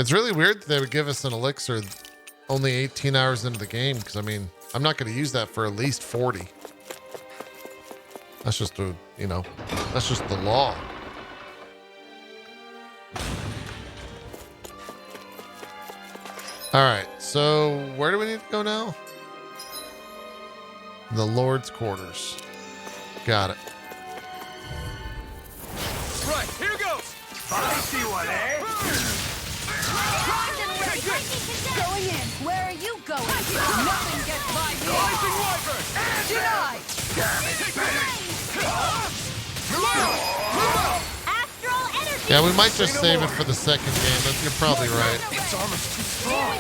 It's really weird that they would give us an elixir only 18 hours into the game, because I mean, I'm not going to use that for at least 40. That's just a, you know, that's just the law. All right, so where do we need to go now? The Lord's quarters. Got it. Right, here goes. I see one, eh? Going in. Where are you going? Nothing gets by me. Blazing Wyvern. Denied. Astral energy. Yeah, we might just save it for the second game. You're probably right. It's almost too strong.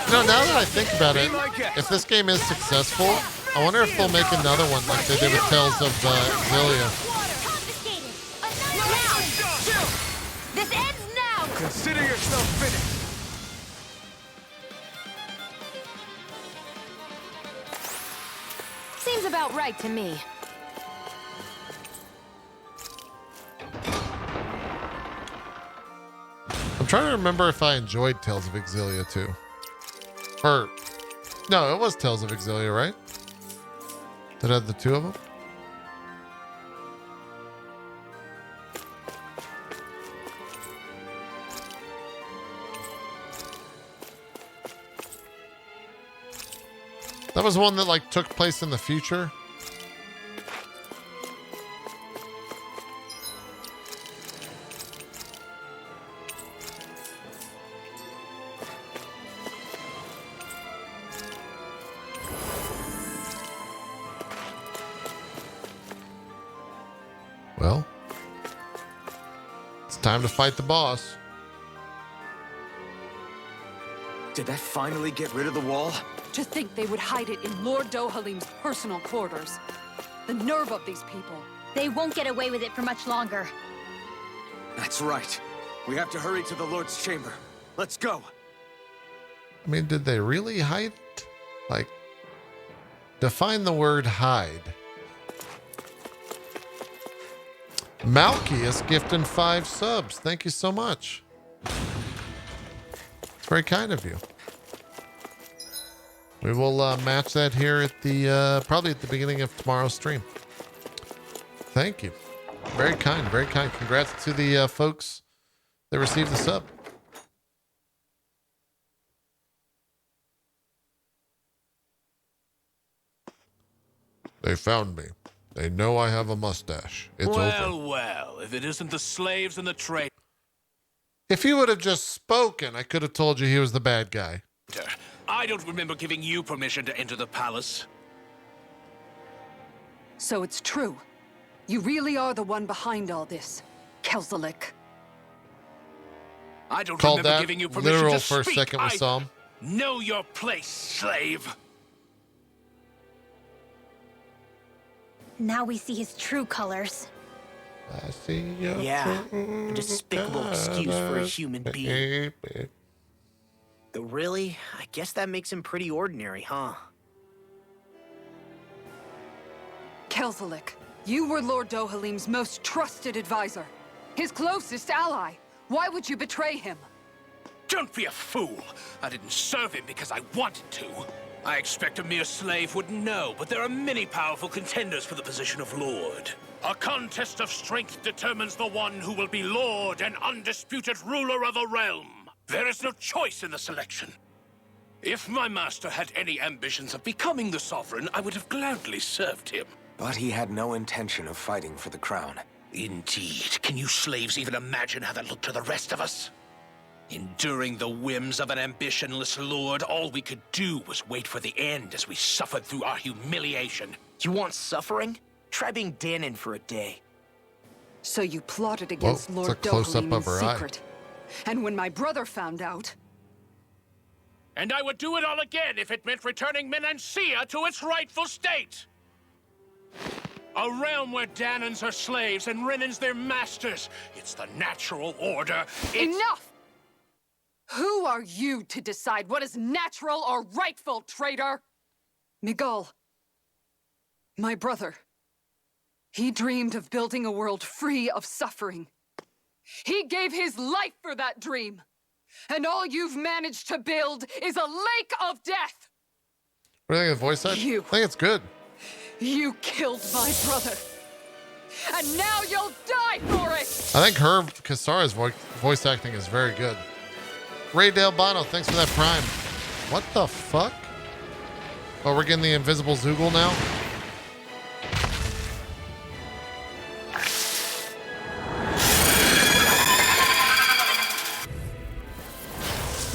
You know, now that I think about it, if this game is successful, I wonder if they'll make another one like they did with Tales of Xillia. This ends now. Consider yourself finished. Seems about right to me. I'm trying to remember if I enjoyed Tales of Xillia too. Or, no, it was Tales of Xillia, right? Did it have the two of them? That was one that like took place in the future. Well, it's time to fight the boss. Did that finally get rid of the wall? To think they would hide it in Lord Dohalim's personal quarters. The nerve of these people. They won't get away with it for much longer. That's right. We have to hurry to the Lord's chamber. Let's go. I mean, did they really hide it? Like, define the word hide. Malchius gifting 5 subs. Thank you so much. It's very kind of you. We will match that here at the probably at the beginning of tomorrow's stream. Thank you. Very kind, very kind. Congrats to the folks that received the sub. They found me. They know I have a mustache. It's over. Well, if it isn't the slaves and the trade. If he would have just spoken, I could have told you he was the bad guy. I don't remember giving you permission to enter the palace. So it's true. You really are the one behind all this, Kelzelik. I don't Called remember that giving you permission literal to for a speak. second we saw him. Know your place, slave. Now we see his true colors. I see you. Yeah, a despicable excuse for a human being. Though really, I guess that makes him pretty ordinary, huh? Kelzelik, you were Lord Dohalim's most trusted advisor. His closest ally. Why would you betray him? Don't be a fool. I didn't serve him because I wanted to. I expect a mere slave would know, but there are many powerful contenders for the position of Lord. A contest of strength determines the one who will be Lord and undisputed ruler of a realm. There is no choice in the selection. If my master had any ambitions of becoming the sovereign, I would have gladly served him. But he had no intention of fighting for the crown. Indeed. Can you slaves even imagine how that looked to the rest of us? Enduring the whims of an ambitionless lord, all we could do was wait for the end as we suffered through our humiliation. You want suffering? Try being Danon for a day. So you plotted against Whoa, it's Lord a close-up Dohalim of in her eye. secret. And when my brother found out... And I would do it all again if it meant returning Menancia to its rightful state. A realm where Danons are slaves and Renans their masters. It's the natural order. Enough! Who are you to decide what is natural or rightful, traitor? Miguel, my brother, he dreamed of building a world free of suffering. He gave his life for that dream. And all you've managed to build is a lake of death! What do you think of the voice acting? You. I think it's good. You killed my brother! And now you'll die for it! I think her Kasara's voice acting is very good. Ray Dale Bono, thanks for that prime. What the fuck? Oh, we're getting the invisible Zoogle now?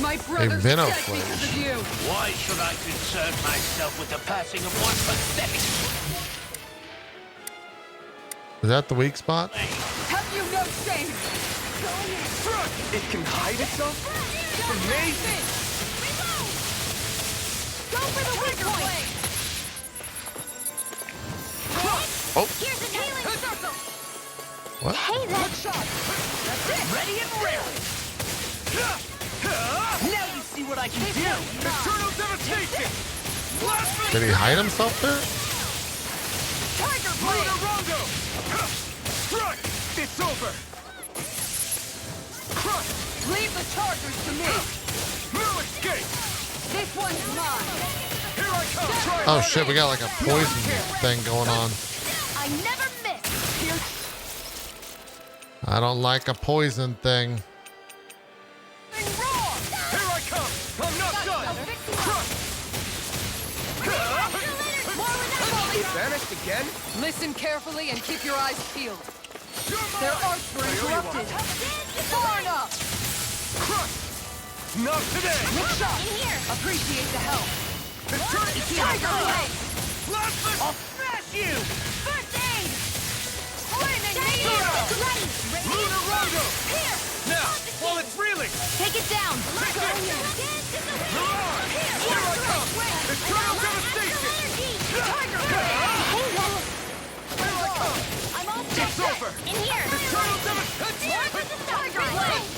My brother's Venom dead Flash. because of you! Why should I concern myself with the passing of one pathetic... Is that the weak spot? Have you no shame? It can hide itself from me? Go for the weak point! Oh, Here's a healing circle! what? Hey, that's Ready and ready. Now you see what I can do. Eternal devastation! Blasphemy! Did he hide himself there? Tiger Blade! Luna Rondo! Strike! It's over! Crush! Leave the chargers to me! No escape! This one's mine! Here I come! Try Oh shit, we got like a poison thing going on. I never miss! I don't like a poison thing. Here I come! I'm not done! Crush! Vanished again? Listen carefully and keep your eyes peeled. You're Their mine! arts were interrupted. Far enough! Crush! Not today! Look shot! In here! Appreciate the help. Eternal Tiger Blade! Blasphemy! I'll smash you. First aid! Flaming Ready! meteor! Luna Rondo! Here! Now, while it's reeling! Take it down! Take this! Here I come! Eternal devastation! Tiger Here I come! I'm all It's over! in here! Eternal devastation! Tiger Blade!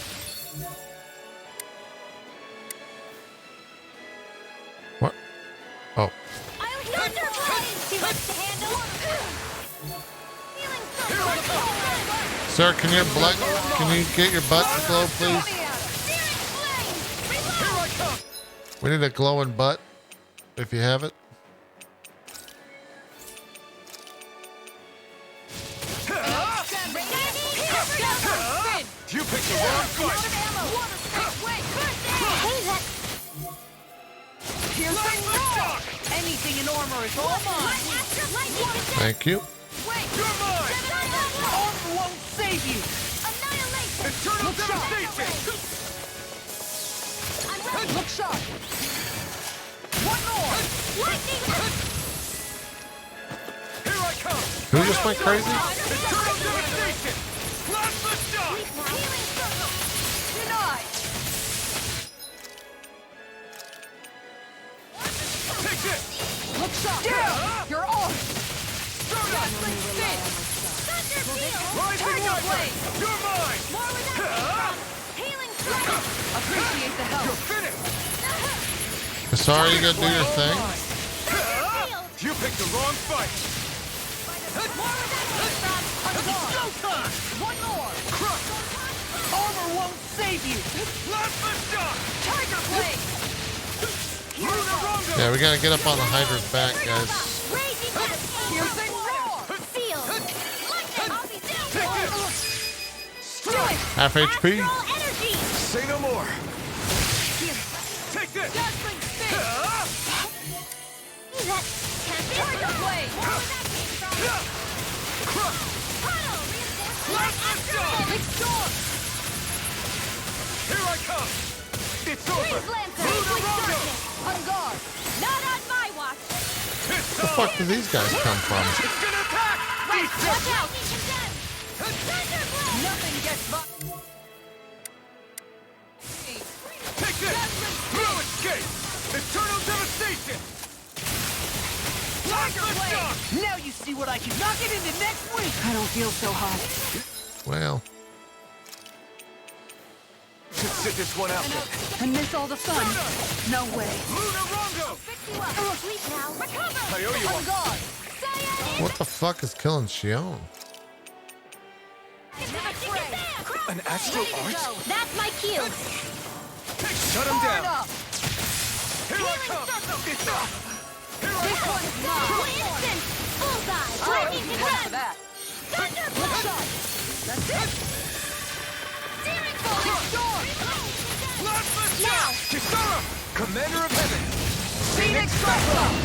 What? Oh. I'll heal your blade! Too much to handle? Healing circle! Sir, can you get your butt to glow, please? Searing flame! Reload! Here I come! We need a glowing butt, if you have it. You picked the wrong fight! Anything in armor is all mine! Thank you. You're mine! Armor won't save you! Eternal devastation! Look sharp! One more! Here I come! Who just went crazy? Eternal devastation! Plasma shock! Denied! Take this! Look sharp! Down! Your arm! Dazzling Spin! Rising Tiger Wyvern! Blade! You're mine! Appreciate the help! You're finished! Sorry, you gotta do your thing. You picked the wrong fight! One more! Crush! Armor won't save you! Plasma shock! Tiger Blade! Luna Rondo! Yeah, we gotta get up on the hydra's back, guys. Piercing roar! Strike! Half HP. Say no more! Take this! Dazzling spin! Tiger Blade! Crush! Plasma shock! Big storm! Here I come! It's over! Luna Rondo! On guard! Not on my watch! It's Where the fuck do these guys come from? It's gonna attack! Watch out! Nothing gets by. Take this! No escape! Eternal devastation! Plasma shock! Now you see what I can knock it into next week. I don't feel so hot. Well, Just sit this one out. And miss all the fun. No way. Luna Rondo! Sleep now. Recover! I owe you On one. guard! what the fuck is killing Shion? An astral art? That's my cue. Shut him down. Up. Here I come. It's up. Here I This come. one's mine. Instant! Bullseye! All right, Lightning you and went for run! that. Thunderbolt! That's it. Steering Falling storm. Now! Kisara, Commander of Heaven. Phoenix strike up.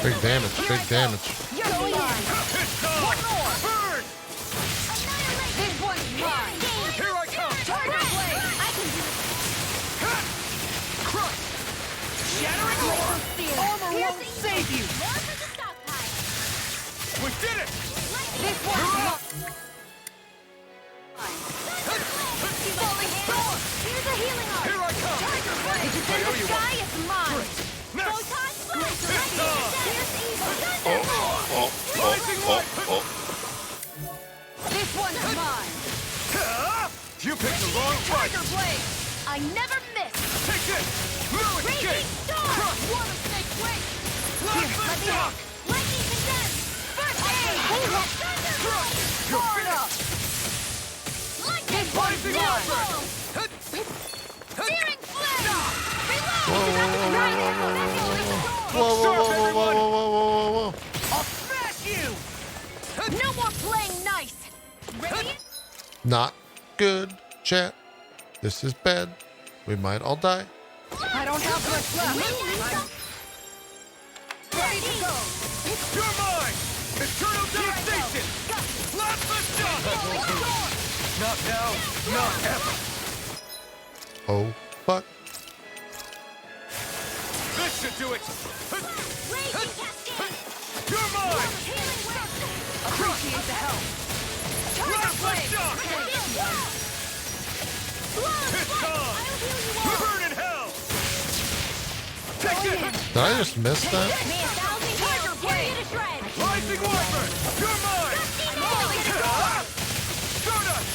Big damage. Big damage. You're mine. One more. Burn. This one's mine. Here I come. Tiger blade. I can do it! Crush. Shattering roar. Armor won't save you. More for the stockpile! We did it. This one's mine. Falling storm. Here's a healing arm! Here I come. Tiger blade. If it's in I owe the you sky, it's mine! Next. Photon blast! It's on. Here's evil! Thunderbolt! Rising light. This one's mine. You picked the wrong fight. Tiger blade. I never miss! Take this. Lure Raging escape. storm! Water snake wait. Let me Shock. Lightning condemned! First aid! Thunderbolt! You're Guard up. Lightning This one's Rising mine. light. Searing flame! Whoa, whoa, whoa, whoa, whoa, whoa, whoa, whoa. I'll smash you. No more playing nice! Ready? Not good, chat. This is bad. We might all die. I don't have much left. Ready to go. You're mine. Eternal devastation. Plasma shock. Not now. Not ever. Oh, fuck. This should do it. Raging cascade! You're mine. Healing wave! Appreciate the help. Tiger Plasma blade. shock. It's on. Burn in hell. Take it. Did I just miss that? May a thousand heroes tear you to shreds! Rising wyvern. You're mine. Stardust.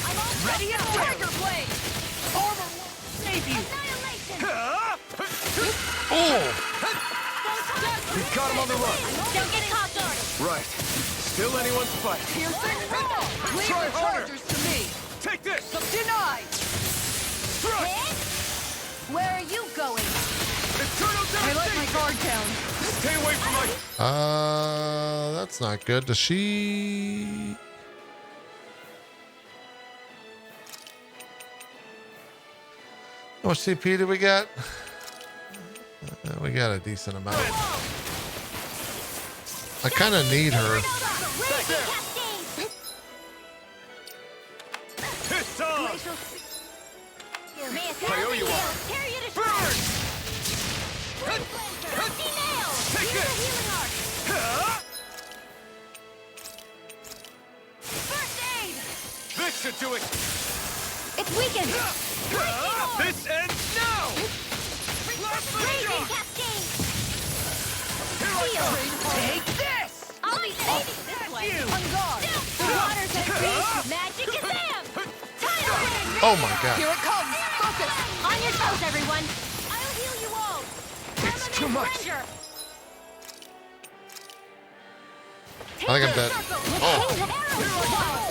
Ready up. Tiger blade. Armor won't save you. Annihilation! Oh! We got him on the run. Don't get caught guarded! Right. Still anyone's fight. Piercing roar. Leave Try the harder. chargers to me. Take this. Denied. Thrust. Where are you going? Eternal I let my devastation. guard down. Stay away from my... That's not good. Does she... How much CP do we got? We got a decent amount. I kind of need her. Raging cascade! It's on. May a I owe you thousand one. heroes tear you to Burn. shreds! Rusty nails! Take Use it. a healing arc! First aid! This should do it. It's weakened! This ends now. Plasma Raging shock. cascade! Here I come. Take this. I'll be saving this way! On guard. The waters have reached Magic Kazam! Tidal wind! Oh my god. Here it comes. Focus. On your toes, everyone! I'll heal you all! It's too much. Ranger. I think I'm dead. Oh.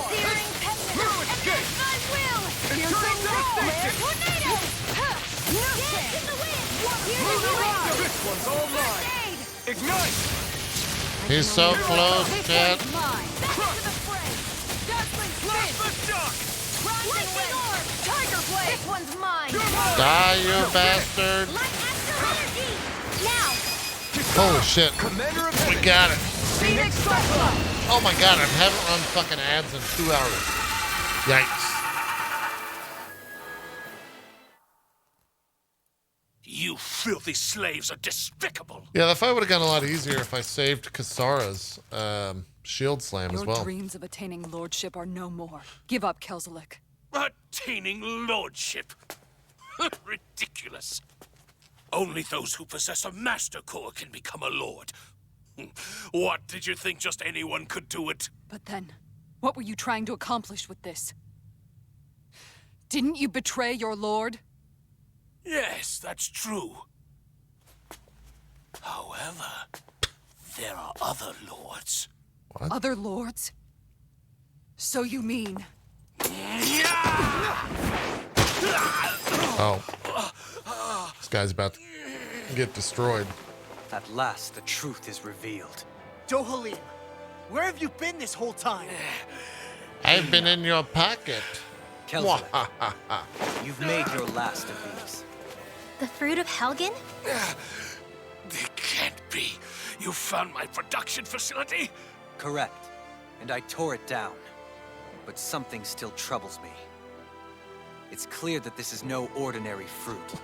Searing Lure escape. I will! Eternal devastation. Tornado! Dance in the wind! Here's the wind! This one's all mine. Aid! Ignite. He's so close, This chat. one's mine. Back to the fray! Dazzling Plasma spin. shock. Lightning orb! Tiger blade. This one's mine! You're mine. Die, you bastard. Light astral energy! Now! Holy shit. Commander of We Heaven. got it. Phoenix strike up. Oh my god, I haven't run fucking ads in 2 hours. Yikes. You filthy slaves are despicable. Yeah, that fight would have gone a lot easier if I saved Kasara's shield slam as Your well. dreams of attaining lordship are no more. Give up, Kelzelik. Attaining lordship. Ridiculous. Only those who possess a master core can become a lord. What, did you think just anyone could do it? But then, what were you trying to accomplish with this? Didn't you betray your lord? Yes, that's true. However, there are other lords. Other lords? So you mean... Oh. guy's about to get destroyed. At last, the truth is revealed. Dohalim, where have you been this whole time? I've been in your pocket. Kelzalek, you've made your last of these. The fruit of Helgen? They can't be. You found my production facility? Correct. And I tore it down. But something still troubles me. It's clear that this is no ordinary fruit.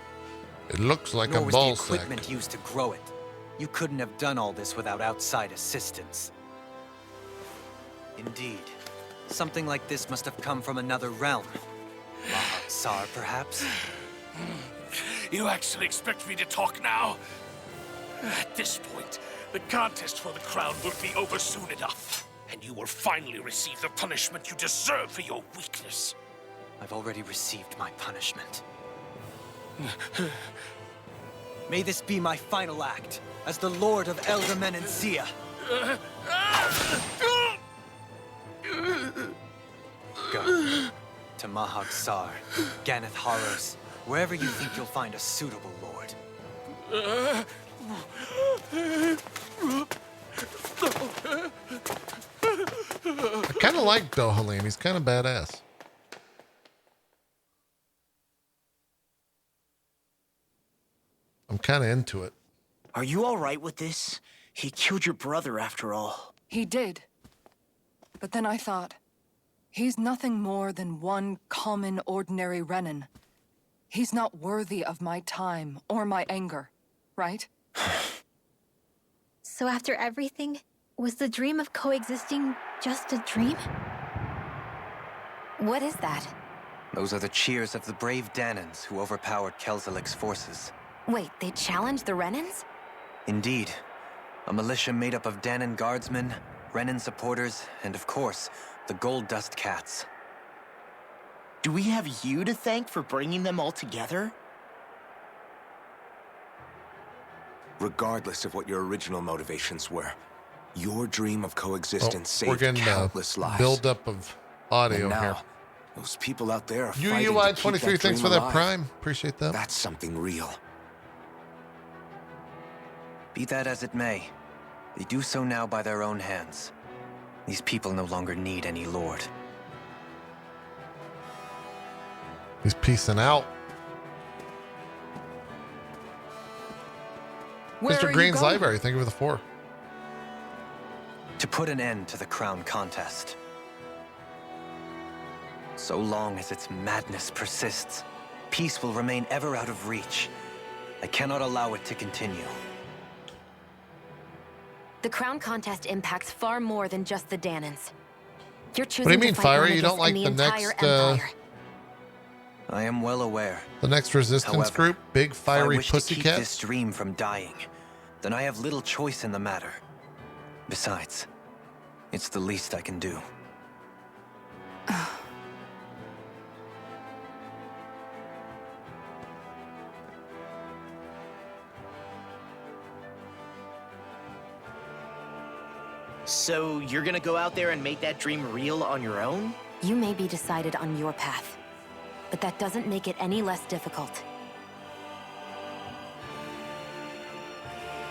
It looks like Nor a was the ball equipment sack. used to grow it. You couldn't have done all this without outside assistance. Indeed. Something like this must have come from another realm. Mahak-Sar, perhaps? You actually expect me to talk now? At this point, the contest for the crown will be over soon enough. And you will finally receive the punishment you deserve for your weakness. I've already received my punishment. May this be my final act as the Lord of Elder Menencia. Go to Mahak-Sar, Ganeth Haros, wherever you think you'll find a suitable lord. I kind of like Dohalim. He's kind of badass. I'm kind of into it. Are you all right with this? He killed your brother after all. He did. But then I thought, he's nothing more than one common, ordinary Renan. He's not worthy of my time or my anger, right? So after everything, was the dream of coexisting just a dream? What is that? Those are the cheers of the brave Danans who overpowered Kelzalek's forces. Wait, they challenged the Renans? Indeed. A militia made up of Danan guardsmen, Renan supporters, and of course, the Gold Dust Cats. Do we have you to thank for bringing them all together? Regardless of what your original motivations were, your dream of coexistence We're saved getting countless lives. build up of audio And now, here. those people out there are fighting to UUI keep 23, that thanks dream for that alive. prime. Appreciate that. That's something real. Be that as it may, they do so now by their own hands. These people no longer need any lord. He's peacing out. Where are Mr. you Green's going? library. Thank you for the 4. To put an end to the crown contest. So long as its madness persists, peace will remain ever out of reach. I cannot allow it to continue. The crown contest impacts far more than just the Danans. You're choosing What do you mean, to fight Fiery? You don't Onagis like and the entire next, empire. I am well aware. The next resistance However, group, Big If I Fiery wish to keep this Pussycats. dream from dying, then I have little choice in the matter. Besides, it's the least I can do. So you're gonna go out there and make that dream real on your own? You may be decided on your path, but that doesn't make it any less difficult.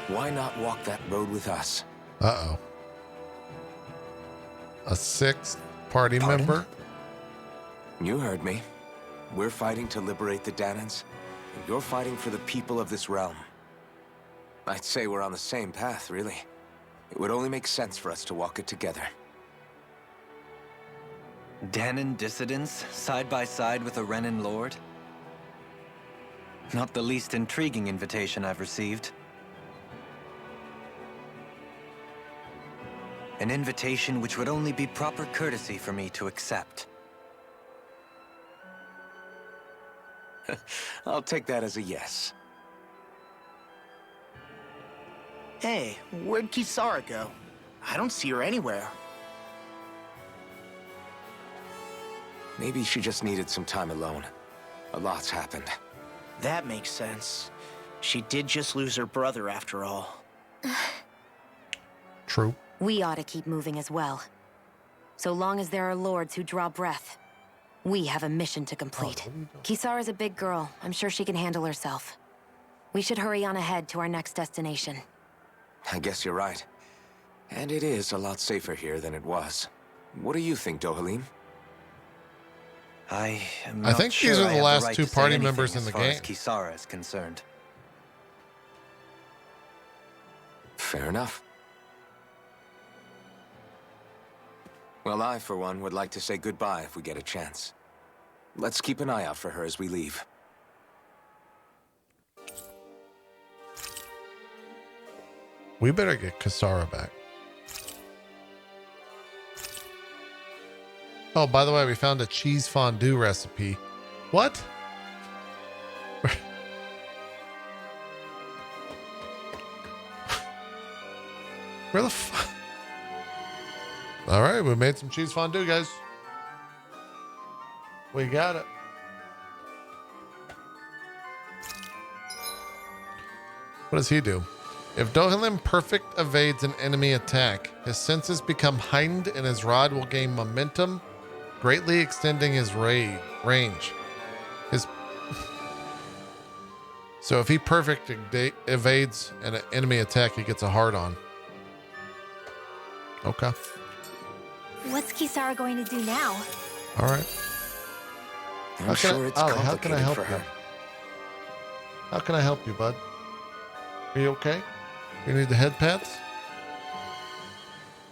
Why not walk that road with us? Uh-oh. A 6th party Pardon? member. You heard me. We're fighting to liberate the Danans, and you're fighting for the people of this realm. I'd say we're on the same path, really. It would only make sense for us to walk it together. Danan dissidents, side by side with a Renan lord? Not the least intriguing invitation I've received. An invitation which would only be proper courtesy for me to accept. I'll take that as a yes. Hey, where'd Kisara go? I don't see her anywhere. Maybe she just needed some time alone. A lot's happened. That makes sense. She did just lose her brother after all. True. We ought to keep moving as well. So long as there are lords who draw breath, we have a mission to complete. Kisara's a big girl. I'm sure she can handle herself. We should hurry on ahead to our next destination. I guess you're right. And it is a lot safer here than it was. What do you think, Dohalim? I am I not think sure these are I the have last right two to say party anything members in as the far as game. Kisara is concerned. Fair enough. Well, I, for one, would like to say goodbye if we get a chance. Let's keep an eye out for her as we leave. We better get Kisara back. Oh, by the way, we found a cheese fondue recipe. What? Where the fuck? All right, we made some cheese fondue, guys. We got it. What does he do? If Dohalim perfect evades an enemy attack, his senses become heightened and his rod will gain momentum, greatly extending his range. So if he perfect evades an enemy attack, he gets a hard on. Okay. What's Kisara going to do now? All right. I'm sure it's Ollie, how can I complicated help for you? her. How can I help you, bud? Are you okay? You need the head pats?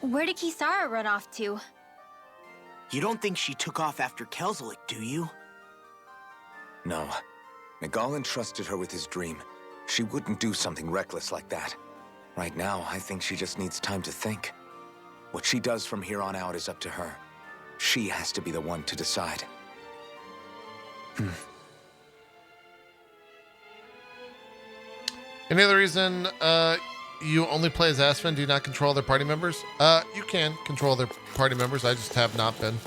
Where did Kisara run off to? You don't think she took off after Kelzelik, do you? No. Miguel entrusted her with his dream. She wouldn't do something reckless like that. Right now, I think she just needs time to think. What she does from here on out is up to her. She has to be the one to decide. Any other reason you only play as Aspen? Do you not control their party members? You can control their party members. I just have not been.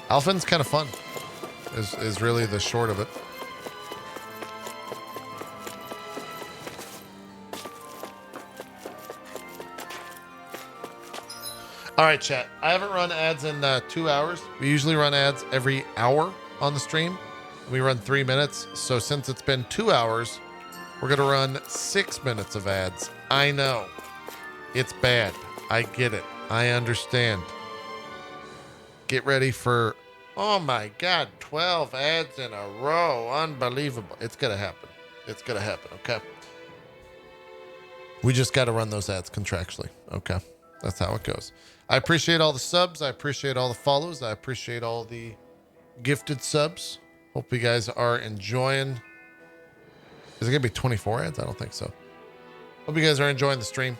Alphen's kind of fun. Is really the short of it. All right, chat. I haven't run ads in 2 hours. We usually run ads every hour on the stream. We run 3 minutes. So since it's been 2 hours, we're going to run 6 minutes of ads. I know. It's bad. I get it. I understand. Get ready for, oh my God, 12 ads in a row. Unbelievable. It's going to happen. It's going to happen. Okay. We just got to run those ads contractually. Okay. That's how it goes. I appreciate all the subs. I appreciate all the follows. I appreciate all the gifted subs. Hope you guys are enjoying. Is it going to be 24 ads? I don't think so. Hope you guys are enjoying the stream.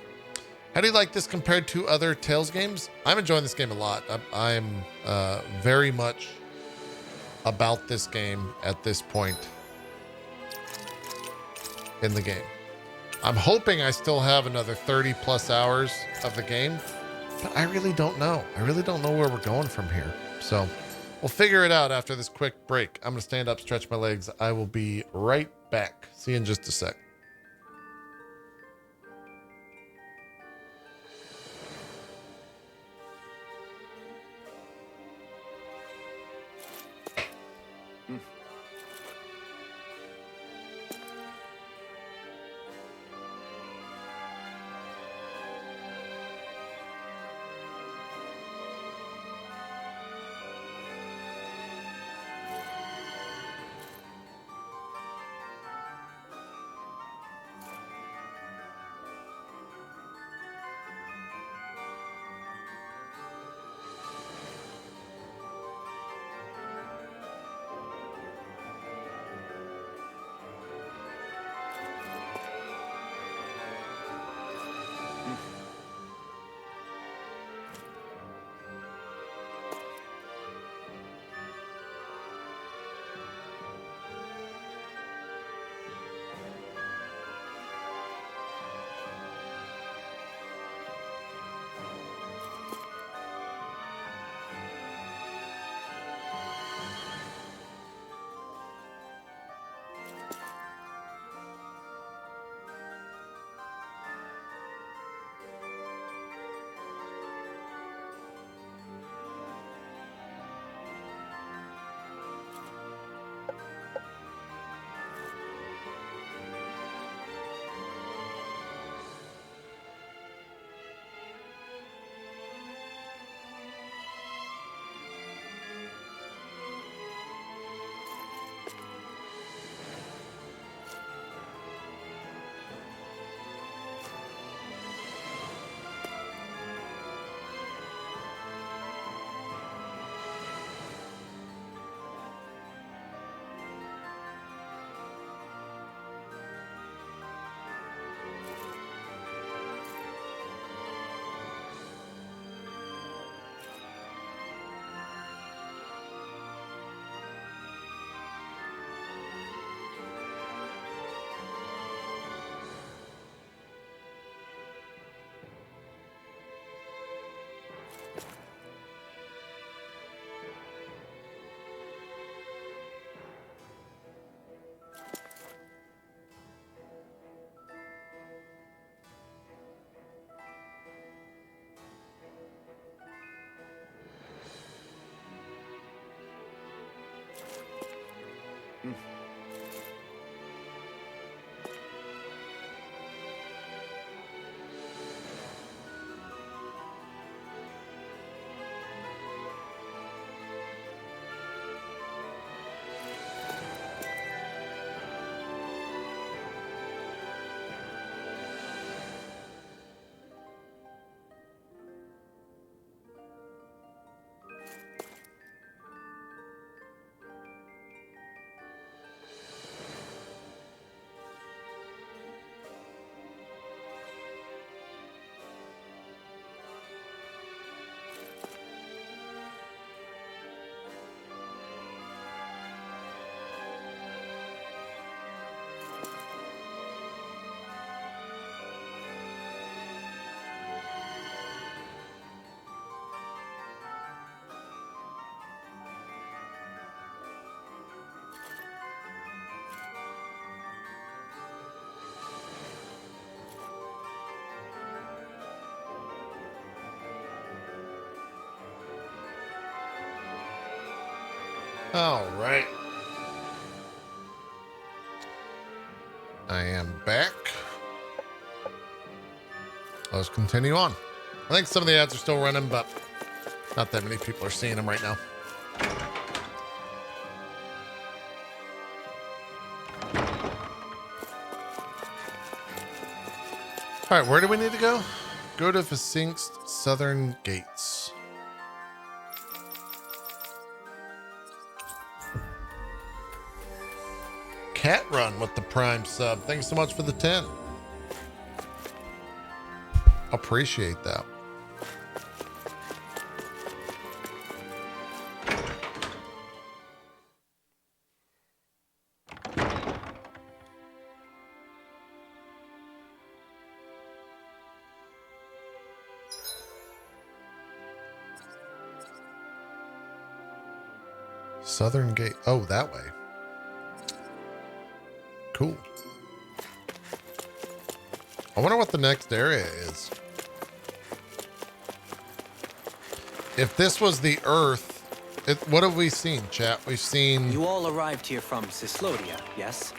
How do you like this compared to other Tales games? I'm enjoying this game a lot. I'm very much about this game at this point in the game. I'm hoping I still have another 30 plus hours of the game, but I really don't know. I really don't know where we're going from here. So we'll figure it out after this quick break. I'm going to stand up, stretch my legs. I will be right back. See you in just a sec. All right. I am back. Let's continue on. I think some of the ads are still running, but not that many people are seeing them right now. All right, where do we need to go? Go to Sphinx's southern gates. Cat Run with the Prime sub. Thanks so much for the 10. Appreciate that. Southern Gate. Oh, that way. Cool. I wonder what the next area is. If this was the Earth, what have we seen, chat? We've seen... You all arrived here from Cislodia, yes?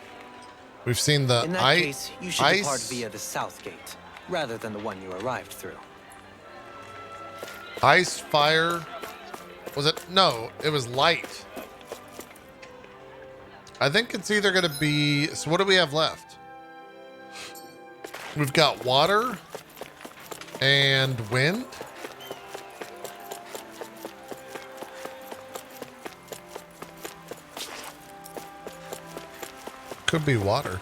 We've seen the In that case, you should ice... depart via the south gate, rather than the one you arrived through. Ice, fire... Was it? No, it was light. I think it's either going to be... So what do we have left? We've got water and wind. Could be water.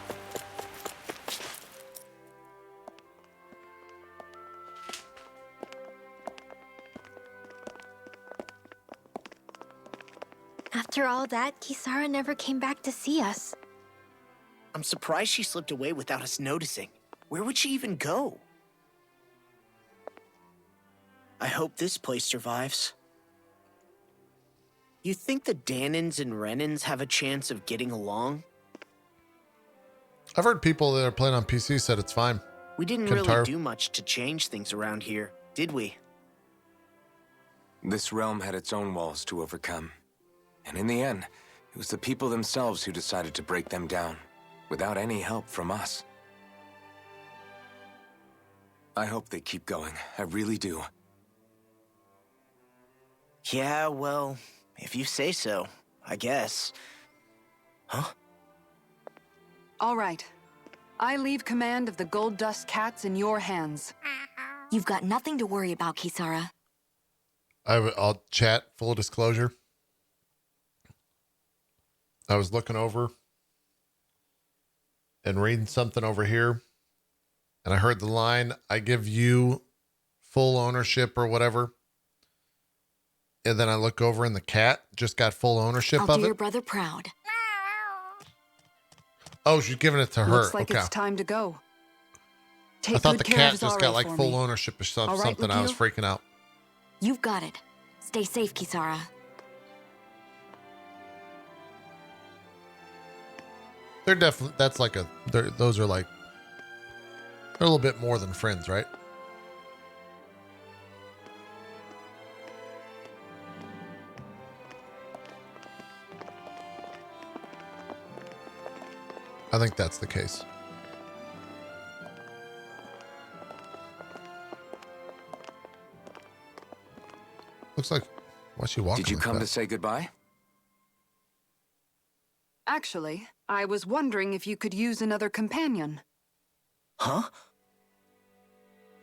After all that, Kisara never came back to see us. I'm surprised she slipped away without us noticing. Where would she even go? I hope this place survives. You think the Danans and Renans have a chance of getting along? I've heard people that are playing on PC said it's fine. We didn't really do much to change things around here, did we? This realm had its own walls to overcome. And in the end, it was the people themselves who decided to break them down, without any help from us. I hope they keep going. I really do. Yeah, well, if you say so, I guess. Huh? All right. I leave command of the Gold Dust Cats in your hands. You've got nothing to worry about, Kisara. I'll chat, full disclosure. I was looking over and reading something over here, and I heard the line, I give you full ownership or whatever. And then I look over and the cat just got full ownership of it. I'll do your brother proud. Oh, she's giving it to her. Looks like it's time to go. Take I thought good the care cat of just Zara got like for full me. ownership or All right, something. I was Mikio? freaking out. You've got it. Stay safe, Kisara. They're definitely, that's like those are like, they're a little bit more than friends, right? I think that's the case. Looks like, why's she walking? Did you like come that? to say goodbye? Actually, I was wondering if you could use another companion. Huh?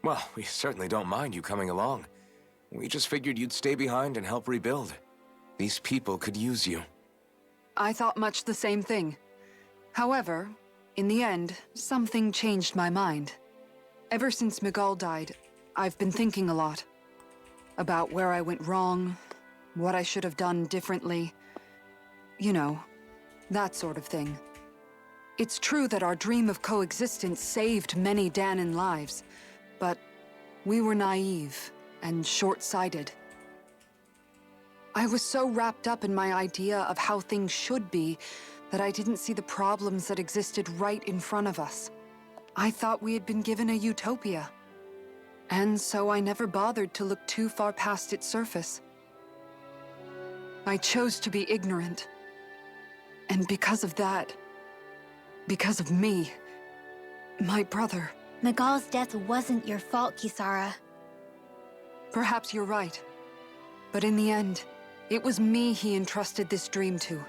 Well, we certainly don't mind you coming along. We just figured you'd stay behind and help rebuild. These people could use you. I thought much the same thing. However, in the end, something changed my mind. Ever since Miguel died, I've been thinking a lot. About where I went wrong, what I should have done differently. You know, that sort of thing. It's true that our dream of coexistence saved many Danan lives, but we were naive and short-sighted. I was so wrapped up in my idea of how things should be that I didn't see the problems that existed right in front of us. I thought we had been given a utopia. And so I never bothered to look too far past its surface. I chose to be ignorant. And because of that, because of me, my brother... Miguel's death wasn't your fault, Kisara. Perhaps you're right. But in the end, it was me he entrusted this dream to.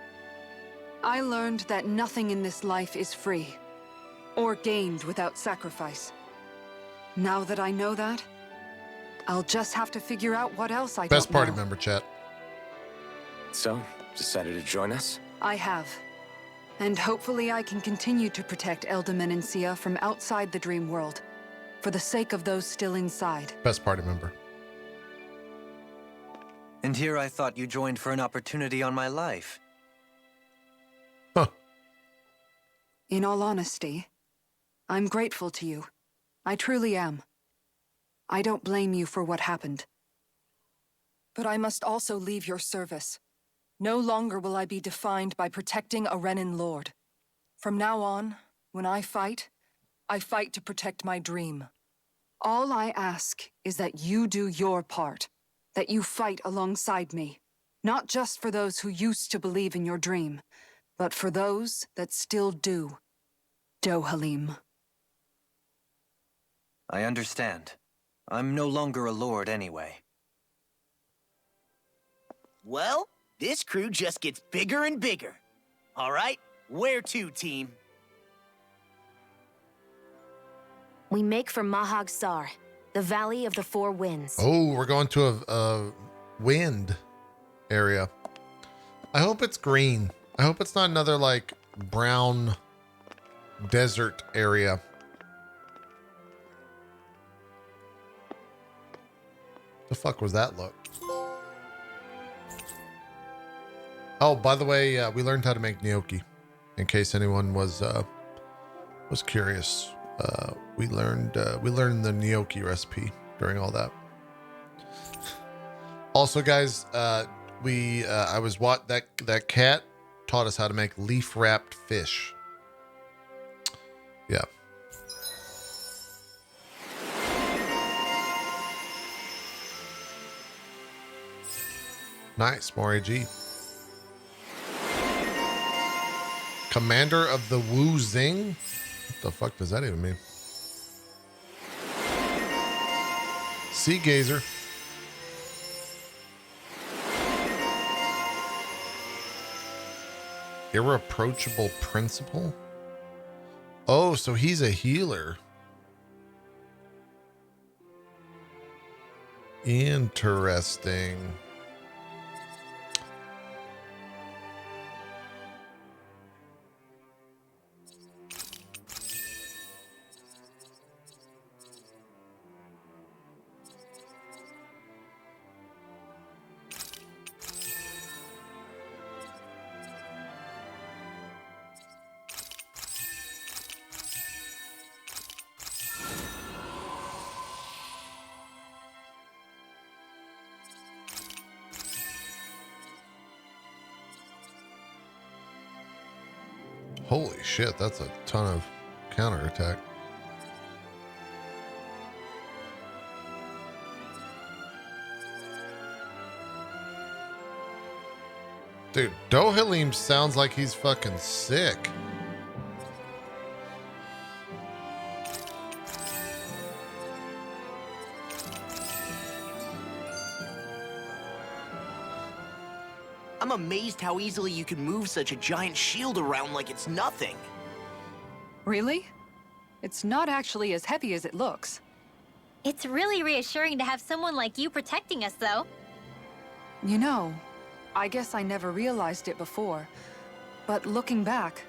I learned that nothing in this life is free, or gained without sacrifice. Now that I know that, I'll just have to figure out what else I Best don't know. party member, chat. So, decided to join us? I have. And hopefully I can continue to protect Elda Menencia from outside the dream world, for the sake of those still inside. Best party member. And here I thought you joined for an opportunity on my life. Huh. In all honesty, I'm grateful to you. I truly am. I don't blame you for what happened. But I must also leave your service. No longer will I be defined by protecting a Renan Lord. From now on, when I fight to protect my dream. All I ask is that you do your part, that you fight alongside me, not just for those who used to believe in your dream, but for those that still do. Dohalim. I understand. I'm no longer a lord anyway. Well, this crew just gets bigger and bigger. All right, where to, team? We make for Mahag Sar, the Valley of the Four Winds. Oh, we're going to a wind area. I hope it's green. I hope it's not another like brown desert area. The fuck was that look? Oh, by the way, we learned how to make gnocchi. In case anyone was curious, we learned the gnocchi recipe during all that. Also, guys, that cat taught us how to make leaf wrapped fish. Yeah. Nice, more AG. Commander of the Wu Zing? What the fuck does that even mean? Sea Gazer. Irreproachable Principal? Oh, so he's a healer. Interesting. Holy shit, that's a ton of counterattack. Dude, Dohalim sounds like he's fucking sick. I'm amazed how easily you can move such a giant shield around like it's nothing. Really? It's not actually as heavy as it looks. It's really reassuring to have someone like you protecting us, though. You know, I guess I never realized it before. But looking back,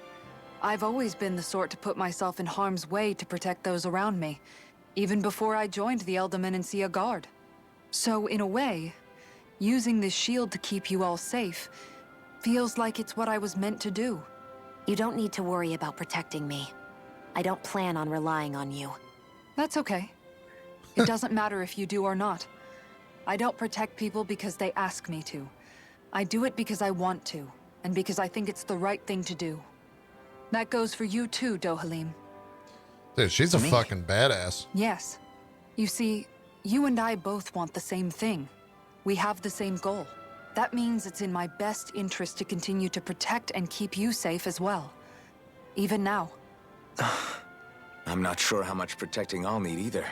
I've always been the sort to put myself in harm's way to protect those around me, even before I joined the Elderman and Sea Guard. So, in a way, using this shield to keep you all safe feels like it's what I was meant to do. You don't need to worry about protecting me. I don't plan on relying on you. That's okay. It doesn't matter if you do or not. I don't protect people because they ask me to. I do it because I want to, and because I think it's the right thing to do. That goes for you too, Dohalim. Dude, she's a fucking badass. Yes. You see, you and I both want the same thing. We have the same goal. That means it's in my best interest to continue to protect and keep you safe as well. Even now. I'm not sure how much protecting I'll need either,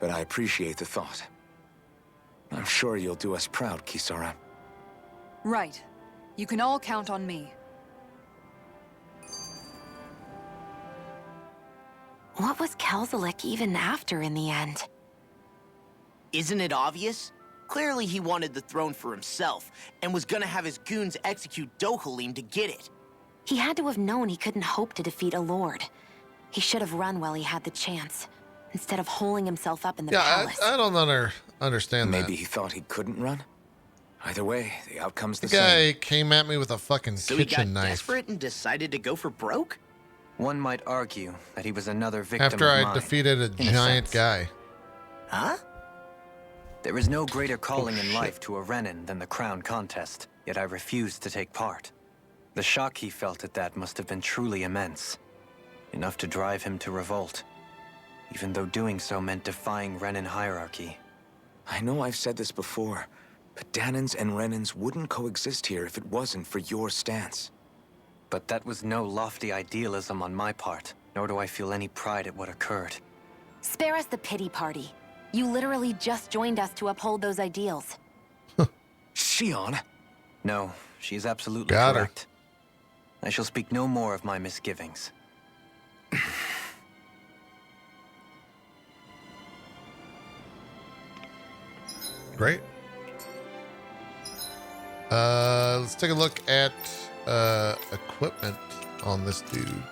but I appreciate the thought. I'm sure you'll do us proud, Kisara. Right. You can all count on me. What was Kelzelik even after in the end? Isn't it obvious? Clearly he wanted the throne for himself, and was gonna have his goons execute Dohalim to get it. He had to have known he couldn't hope to defeat a lord. He should have run while he had the chance, instead of holding himself up in the palace. I don't understand that. Maybe he thought he couldn't run? Either way, the outcome's the The guy same. came at me with a fucking So he got kitchen knife. desperate and decided to go for broke? One might argue that he was another victim After of I mine, defeated a in giant sense. guy. Huh? There is no greater calling in shit. life to a Renin than the crown contest, yet I refused to take part. The shock he felt at that must have been truly immense. Enough to drive him to revolt, even though doing so meant defying Renin hierarchy. I know I've said this before, but Danans and Renins wouldn't coexist here if it wasn't for your stance. But that was no lofty idealism on my part, nor do I feel any pride at what occurred. Spare us the pity party. You literally just joined us to uphold those ideals. Shion! No, she is absolutely Got her. correct. I shall speak no more of my misgivings. Great. Let's take a look at equipment on this dude.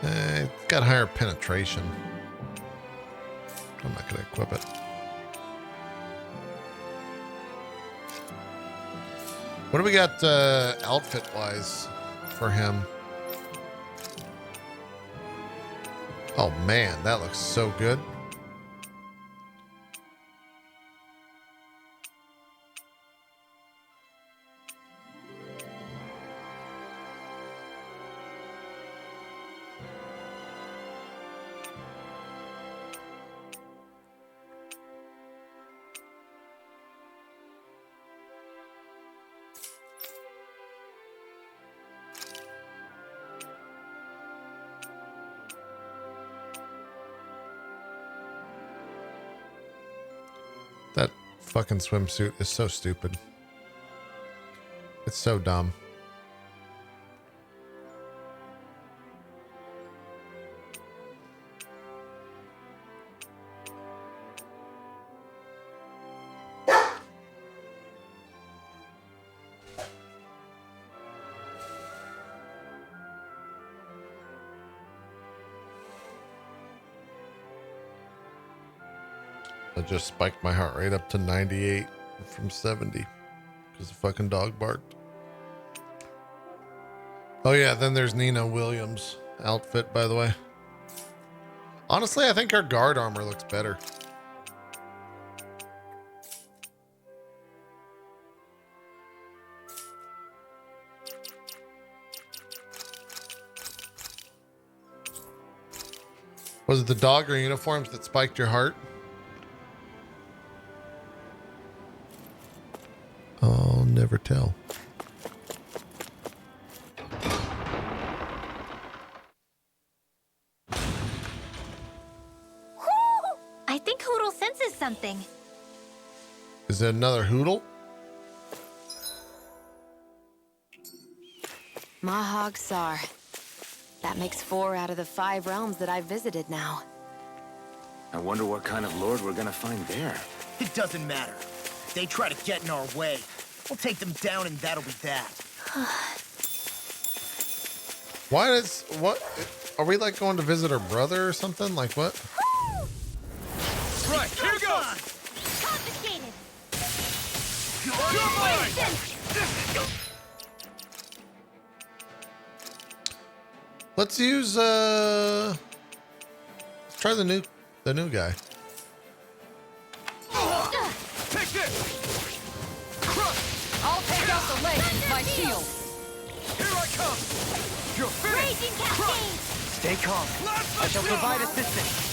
It's got higher penetration. I'm not going to equip it. What do we got outfit-wise for him? Oh man, that looks so good. That fucking swimsuit is so stupid. It's so dumb. I just spiked my heart rate up to 98 from 70 because the fucking dog barked. Oh yeah, then there's Nina Williams' outfit, by the way. Honestly, I think her guard armor looks better. Was it the dog or uniforms that spiked your heart? I'll never tell. I think Hoodle senses something. Is it another Hoodle? Mahog Sar. That makes 4 out of the 5 realms that I've visited now. I wonder what kind of lord we're gonna find there. It doesn't matter. If they try to get in our way, we'll take them down and that'll be that. What? Are we like going to visit her brother or something? Like what? Right, here goes! Confiscated. You're mine! Let's use let's try the new guy. Take this! I'll take out the leg with my shield. Here I come! You're finished! Raging cascade. Stay calm. I shall provide assistance.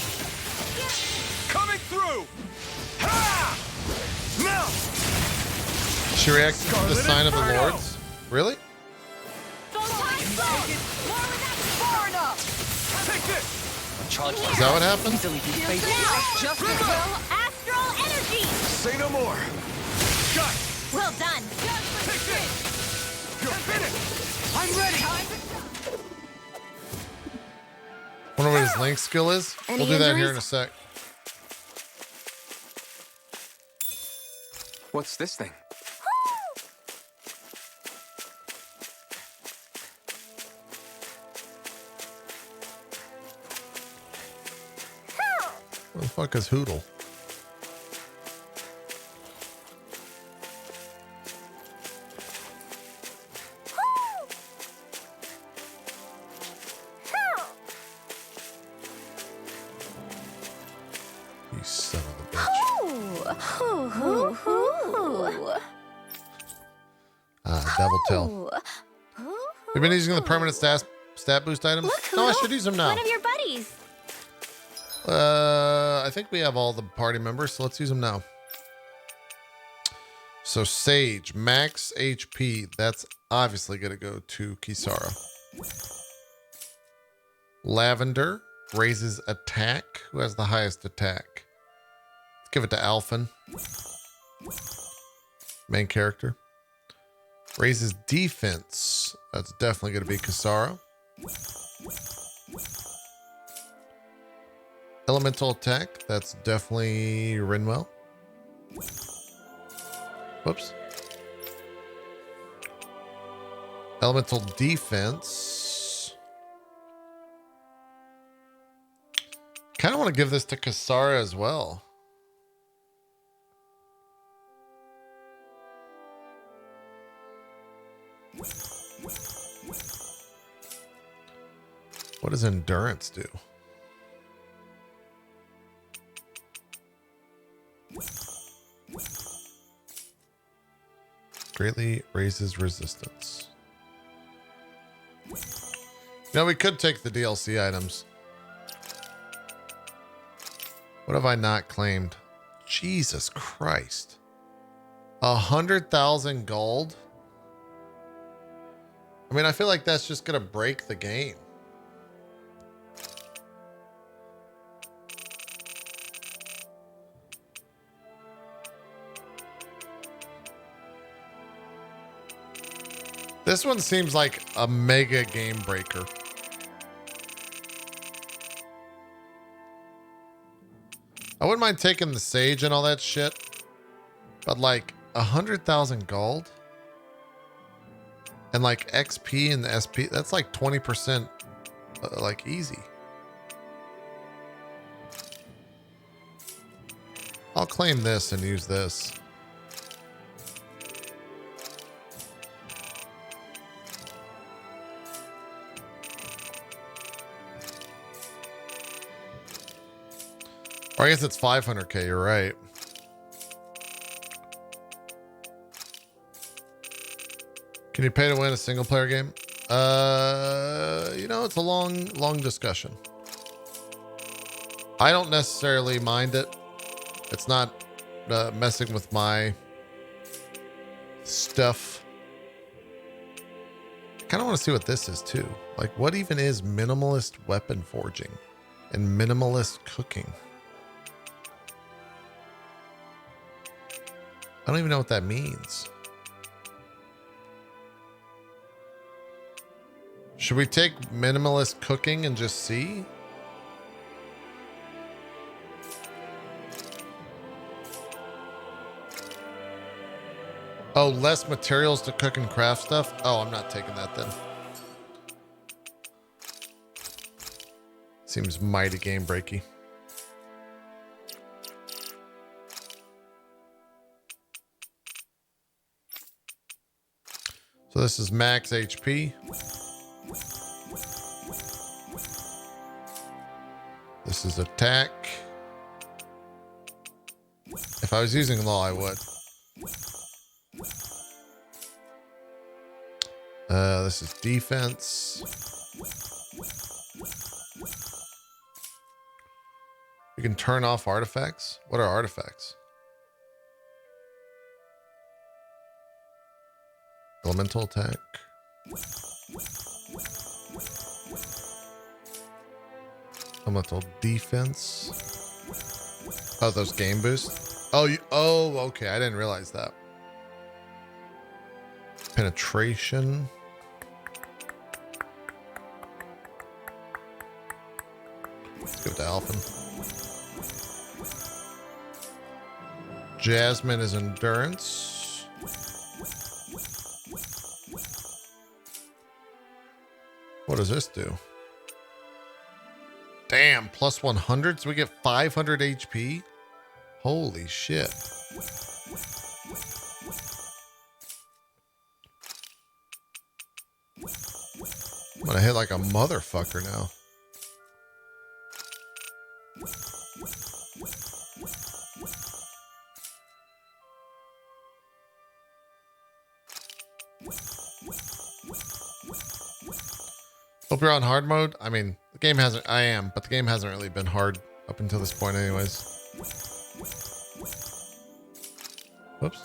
Coming through! Ha! Now! She reacts to the sign of the lords. Really? Far enough! Take this! Is that what happened? Just as well. Astral energy. Say no more! Got it! Well done. Take this! You're finished! I'm ready! Wonder what his link skill is. Any We'll do that here injuries? in a sec. What's this thing? What the fuck is Hoodle? You son of a bitch. Devil Tail. We've been using the permanent stat boost items. No, I should use them now. One of your buddies. I think we have all the party members, so let's use them now. So Sage, max HP. That's obviously going to go to Kisara. Lavender raises attack. Who has the highest attack? Let's give it to Alphen. Main character. Raises defense. That's definitely going to be Kisara. Elemental attack. That's definitely Rinwell. Whoops. Elemental defense. Kind of want to give this to Kisara as well. What does endurance do? Greatly raises resistance. Now we could take the DLC items. What have I not claimed? Jesus Christ. 100,000 gold? I mean, I feel like that's just gonna break the game. This one seems like a mega game breaker. I wouldn't mind taking the Sage and all that shit, but like 100,000 gold and like XP and the SP, that's like 20% like easy. I'll claim this and use this. Or I guess it's 500k, you're right. Can you pay to win a single player game? You know, it's a long discussion. I don't necessarily mind it. It's not messing with my stuff. I kind of want to see what this is too. Like, what even is minimalist weapon forging and minimalist cooking? I don't even know what that means. Should we take minimalist cooking and just see? Oh, less materials to cook and craft stuff? Oh, I'm not taking that then. Seems mighty game breaky. So this is max HP. This is attack. If I was using law, I would. This is defense. We can turn off artifacts. What are artifacts? Elemental attack. Elemental defense. Oh, those game boosts. Oh, okay. I didn't realize that. Penetration. Let's go to Alphen. Jasmine is endurance. What does this do? Damn, plus 100, so we get 500 HP? Holy shit. I'm gonna hit like a motherfucker now. Hope you're on hard mode. I mean, the game hasn't, I am, but the game hasn't really been hard up until this point anyways. Whoops.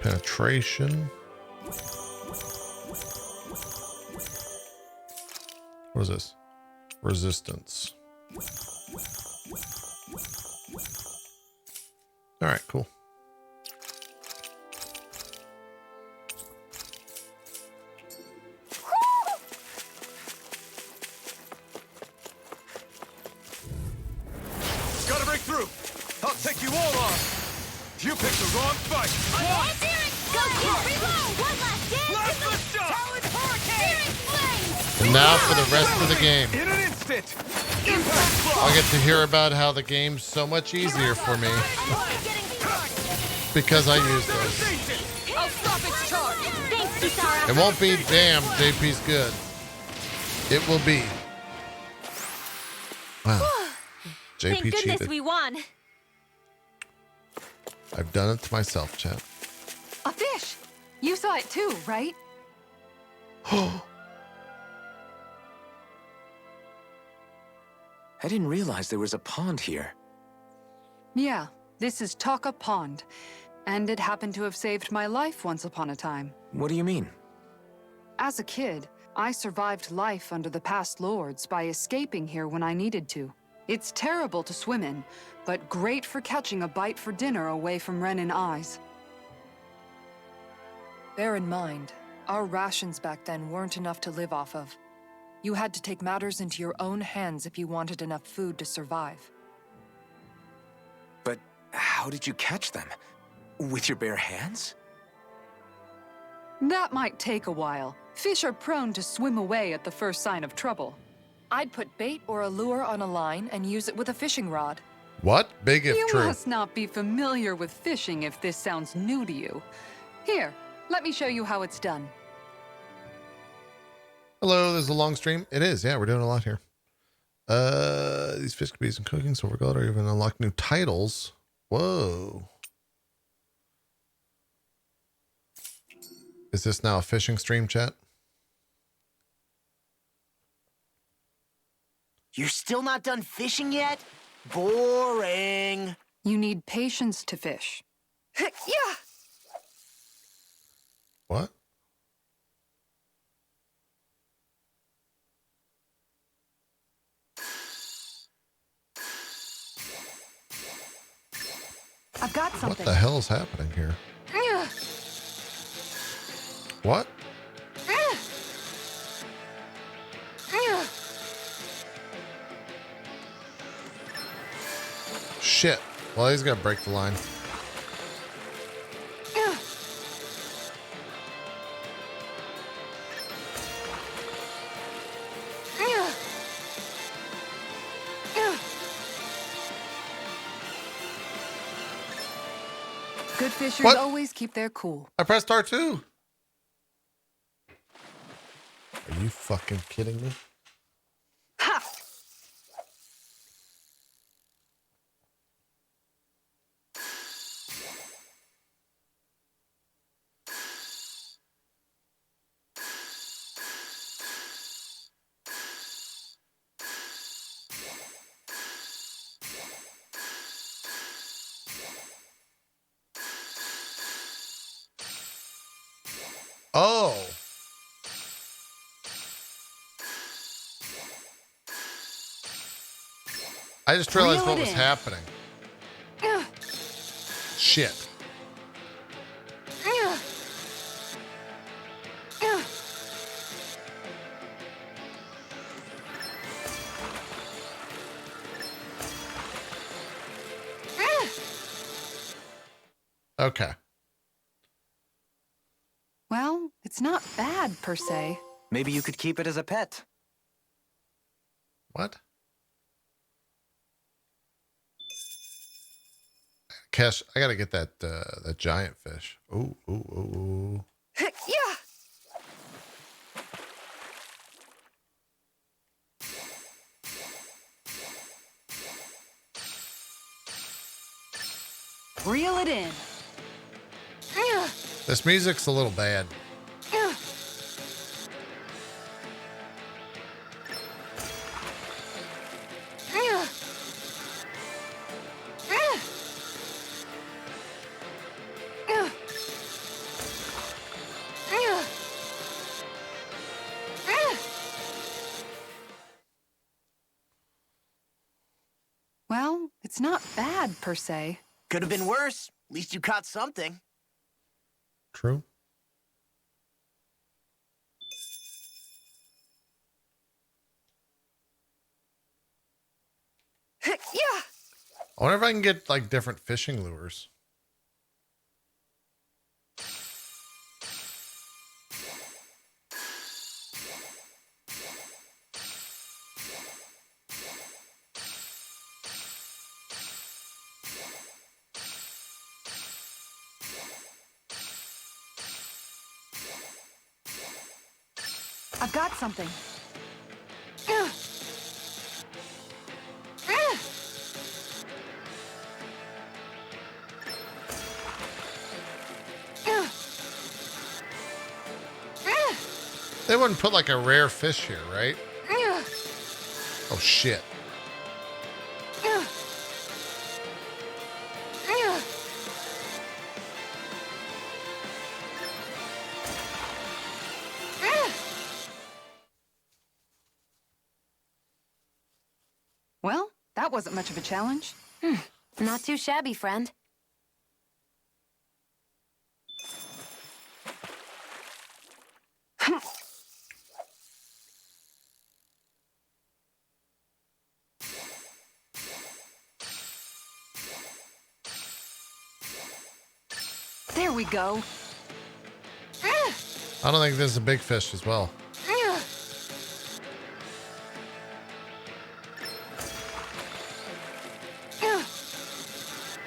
Penetration. What is this? Resistance. All right, cool. Gotta break through. I'll take you all on. You picked the wrong fight. Go, reload! One last dance! Blast the shot! Talon Hurricane! Flames! And now for the rest of the game. In an instant. Impact block. I'll get to hear about how the game's so much easier for me because I use those. I'll stop its charge! Thanks, Kisara. It won't be damn JP's good. It will be. Wow. Thank JP goodness cheated. we won. I've done it to myself, chat. A fish! You saw it too, right? I didn't realize there was a pond here. Yeah, this is Taka Pond. And it happened to have saved my life once upon a time. What do you mean? As a kid, I survived life under the past lords by escaping here when I needed to. It's terrible to swim in, but great for catching a bite for dinner away from Ren and eyes. Bear in mind, our rations back then weren't enough to live off of. You had to take matters into your own hands if you wanted enough food to survive. But how did you catch them? With your bare hands? That might take a while. Fish are prone to swim away at the first sign of trouble. I'd put bait or a lure on a line and use it with a fishing rod. What? Big if You true. must not be familiar with fishing if this sounds new to you. Here, let me show you how it's done. Hello, there's a long stream. It is, yeah, we're doing a lot here. These fish could be used in cooking, silver gold, or even unlock new titles. Whoa. Is this now a fishing stream, chat? You're still not done fishing yet? Boring. You need patience to fish. Yeah. What? I've got something. What the hell is happening here? What? Shit. Well, he's got to break the line. Good fishers What? always keep their cool. I pressed R2. Are you fucking kidding me? Ha! Oh. I just realized what was happening. Shit. Okay. Well, it's not bad per se. Maybe you could keep it as a pet. What? Cash, I gotta get that that giant fish. Ooh, ooh, ooh, ooh. Yeah. Reel it in. This music's a little bad. Well, it's not bad per se. Could have been worse. At least you caught something. True. Yeah. I wonder if I can get like different fishing lures. I've got something. They wouldn't put like a rare fish here, right? Oh shit. Well, that wasn't much of a challenge. Not too shabby, friend. There we go. I don't think this is a big fish as well.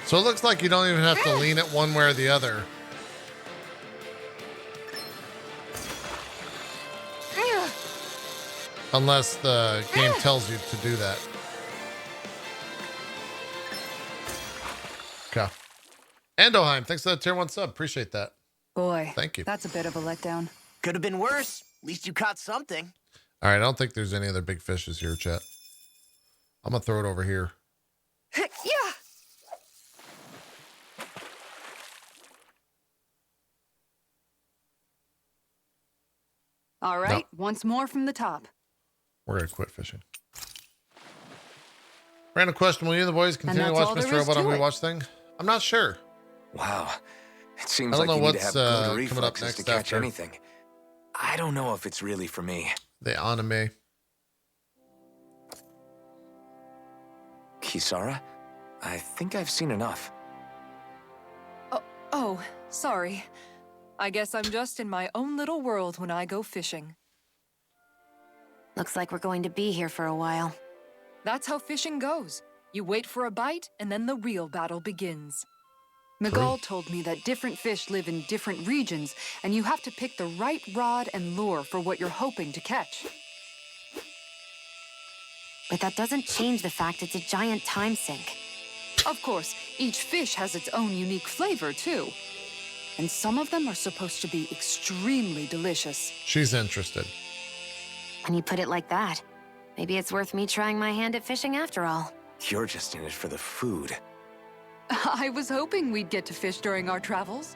So it looks like you don't even have to lean it one way or the other. Unless the game tells you to do that. Okay. Andoheim, thanks for that tier 1 sub. Appreciate that. Boy, thank you. That's a bit of a letdown. Could have been worse. At least you caught something. All right, I don't think there's any other big fishes here, chat. I'm going to throw it over here. Yeah. All right, once more from the top. We're going to quit fishing. Random question. Will you and the boys continue to watch Mr. Robot on We Watch thing? I'm not sure. Wow. It seems I don't like know you need to what's have good coming up reflexes next to catch after anything. I don't know if it's really for me. the anime. Kisara? I think I've seen enough. Oh, sorry. I guess I'm just in my own little world when I go fishing. Looks like we're going to be here for a while. That's how fishing goes. You wait for a bite, and then the real battle begins. Miguel told me that different fish live in different regions, and you have to pick the right rod and lure for what you're hoping to catch. But that doesn't change the fact it's a giant time sink. Of course, each fish has its own unique flavor, too. And some of them are supposed to be extremely delicious. She's interested. When you put it like that, maybe it's worth me trying my hand at fishing after all. You're just in it for the food. I was hoping we'd get to fish during our travels.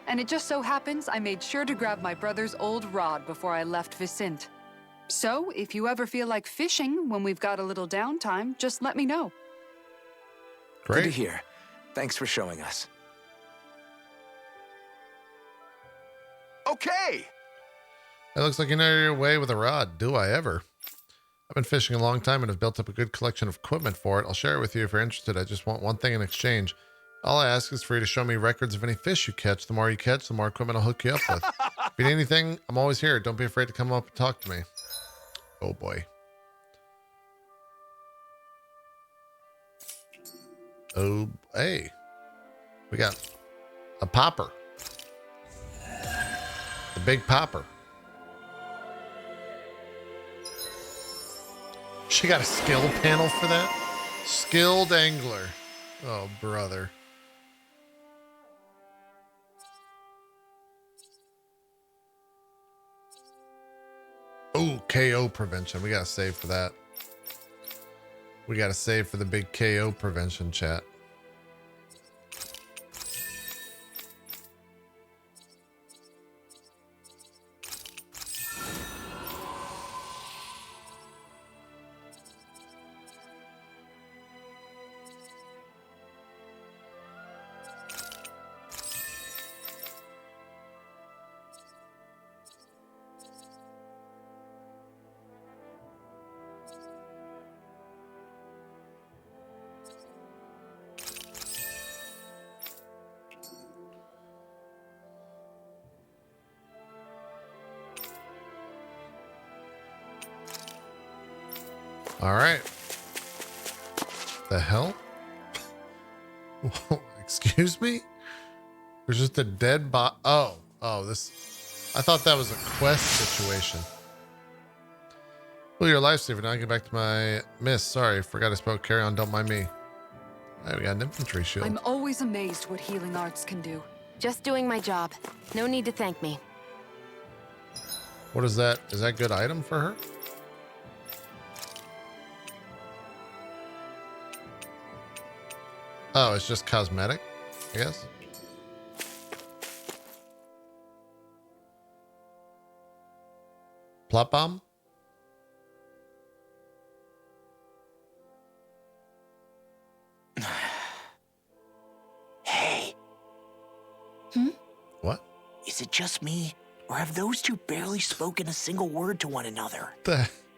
And it just so happens I made sure to grab my brother's old rod before I left Vicente. So, if you ever feel like fishing when we've got a little downtime, just let me know. Great. Good to hear. Thanks for showing us. Okay! It looks like you know your way with a rod. Do I ever? I've been fishing a long time and have built up a good collection of equipment for it. I'll share it with you if you're interested. I just want one thing in exchange. All I ask is for you to show me records of any fish you catch. The more you catch, the more equipment I'll hook you up with. If you need anything, I'm always here. Don't be afraid to come up and talk to me. Oh boy. Oh, hey. We got a popper. The big popper. She got a skill panel for that? Skilled angler. Oh, brother. Oh, KO prevention. We got to save for that. We got to save for the big KO prevention, chat. All right. The hell? Excuse me? There's just a dead body. Oh, this. I thought that was a quest situation. Well, you're a lifesaver. Now I get back to my miss. Sorry, forgot I spoke. Carry on. Don't mind me. All right, we got an infantry shield. I'm always amazed what healing arts can do. Just doing my job. No need to thank me. What is that? Is that a good item for her? Oh, it's just cosmetic, I guess. Plot bomb? Hey. What? Is it just me? Or have those two barely spoken a single word to one another?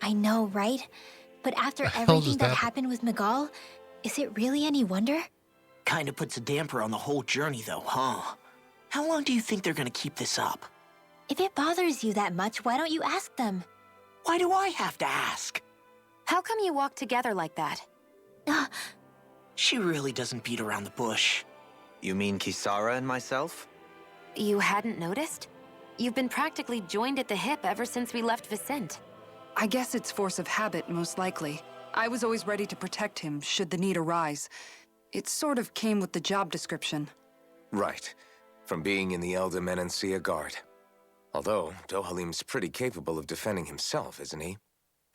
I know, right? But after hell everything just that happened? happened with Miguel, is it really any wonder? Kinda puts a damper on the whole journey, though, huh? How long do you think they're gonna keep this up? If it bothers you that much, why don't you ask them? Why do I have to ask? How come you walk together like that? She really doesn't beat around the bush. You mean Kisara and myself? You hadn't noticed? You've been practically joined at the hip ever since we left Vicente. I guess it's force of habit, most likely. I was always ready to protect him, should the need arise. It sort of came with the job description. Right. From being in the Elder Menancia Guard. Although, Dohalim's pretty capable of defending himself, isn't he?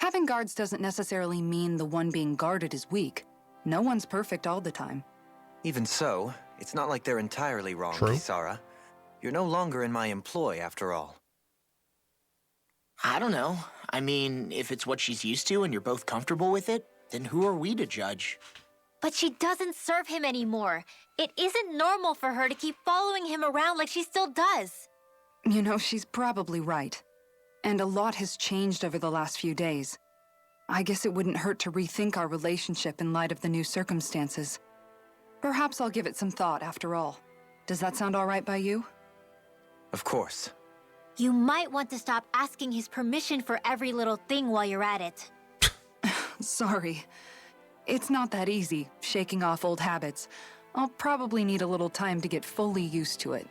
Having guards doesn't necessarily mean the one being guarded is weak. No one's perfect all the time. Even so, it's not like they're entirely wrong, True. Kisara. You're no longer in my employ, after all. I don't know. I mean, if it's what she's used to and you're both comfortable with it, then who are we to judge? But she doesn't serve him anymore. It isn't normal for her to keep following him around like she still does. You know, she's probably right. And a lot has changed over the last few days. I guess it wouldn't hurt to rethink our relationship in light of the new circumstances. Perhaps I'll give it some thought after all. Does that sound all right by you? Of course. You might want to stop asking his permission for every little thing while you're at it. Sorry. It's not that easy, shaking off old habits. I'll probably need a little time to get fully used to it.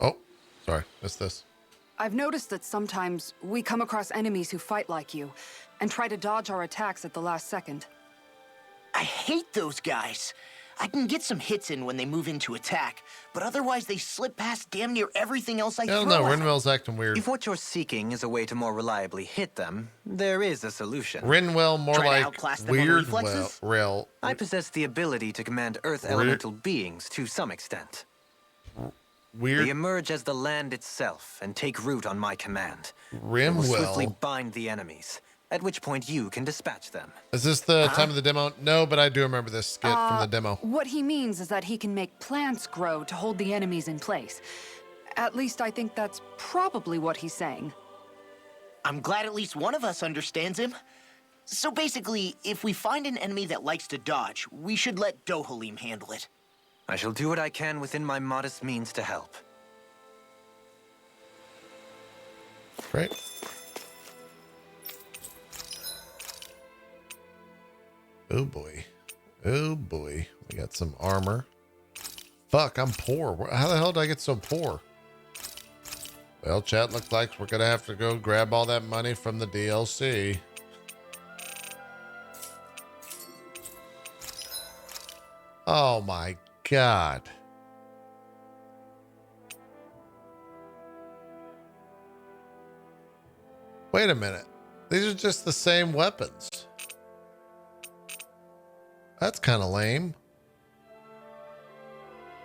Oh, sorry, missed this. I've noticed that sometimes we come across enemies who fight like you, and try to dodge our attacks at the last second. I hate those guys. I can get some hits in when they move into attack, but otherwise they slip past damn near everything else I throw No, at them. Rinwell's acting weird. If what you're seeking is a way to more reliably hit them, there is a solution. Rinwell more Try to like outclass them on weird reflexes? rail. I possess the ability to command Earth elemental beings to some extent. Weird. They emerge as the land itself and take root on my command. Rimwell. Will swiftly bind the enemies, at which point you can dispatch them. Is this the time of the demo? No, but I do remember this skit from the demo. What he means is that he can make plants grow to hold the enemies in place. At least I think that's probably what he's saying. I'm glad at least one of us understands him. So basically, if we find an enemy that likes to dodge, we should let Dohalim handle it. I shall do what I can within my modest means to help. Great. Oh boy. Oh boy. We got some armor. Fuck, I'm poor. How the hell did I get so poor? Well, chat, looks like we're gonna have to go grab all that money from the DLC. Oh my God. Wait a minute. These are just the same weapons. That's kind of lame.